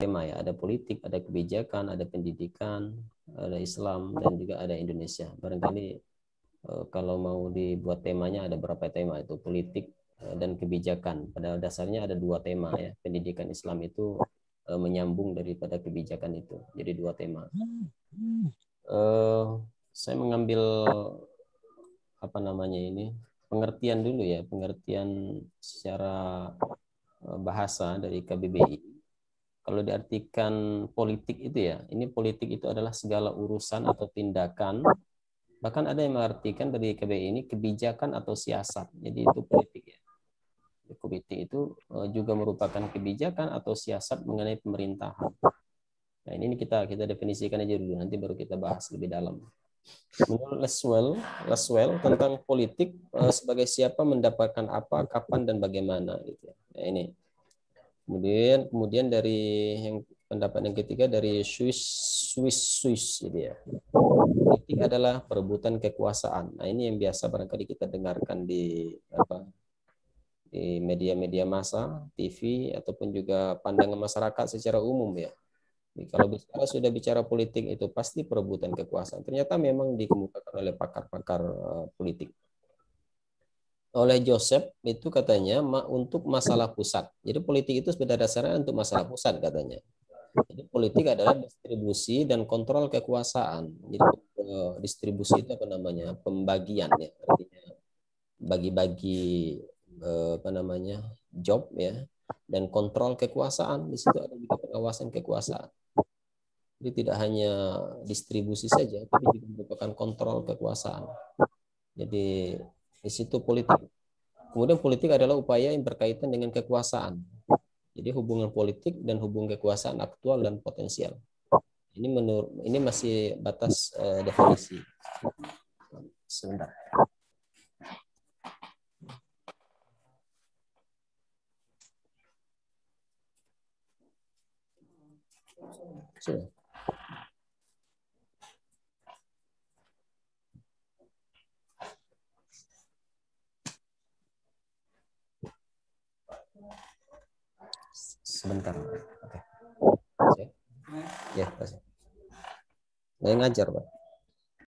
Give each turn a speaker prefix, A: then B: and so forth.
A: tema ya, ada politik, ada kebijakan, ada pendidikan, ada Islam, dan juga ada Indonesia. Barangkali kalau mau dibuat temanya ada berapa tema itu, politik dan kebijakan. Pada dasarnya ada dua tema ya, pendidikan Islam itu menyambung daripada kebijakan itu, jadi dua tema. Saya mengambil apa namanya ini pengertian dulu ya, pengertian secara bahasa dari KBBI. Kalau diartikan politik itu ya, ini politik itu adalah segala urusan atau tindakan, bahkan ada yang mengartikan dari KBBI ini kebijakan atau siasat. Jadi itu politik ya. Politik itu juga merupakan kebijakan atau siasat mengenai pemerintahan. Nah ini kita definisikan aja dulu, nanti baru kita bahas lebih dalam. Menurut Laswell tentang politik sebagai siapa, mendapatkan apa, kapan, dan bagaimana gitu. Nah, ini. Kemudian dari yang pendapat yang ketiga dari Swiss gitu ya. Politik adalah perebutan kekuasaan. Nah, ini yang biasa barangkali kita dengarkan di media-media massa, TV ataupun juga pandangan masyarakat secara umum ya. Jadi, kalau sudah bicara politik itu pasti perebutan kekuasaan. Ternyata memang dikemukakan oleh pakar-pakar politik. Oleh Joseph itu katanya untuk masalah pusat. Jadi politik itu pada dasarnya untuk masalah pusat katanya. Jadi politik adalah distribusi dan kontrol kekuasaan. Jadi distribusi itu apa namanya? Pembagian ya, artinya bagi-bagi apa namanya? Job ya, dan kontrol kekuasaan. Di situ ada juga pengawasan kekuasaan. Jadi tidak hanya distribusi saja, tapi juga merupakan kontrol kekuasaan. Jadi di situ politik. Kemudian politik adalah upaya yang berkaitan dengan kekuasaan. Jadi hubungan politik dan hubungan kekuasaan aktual dan potensial. Ini masih batas definisi. Sebentar. Sudah. Sebentar. Oke. Ya, kasih. Saya ngajar, Pak.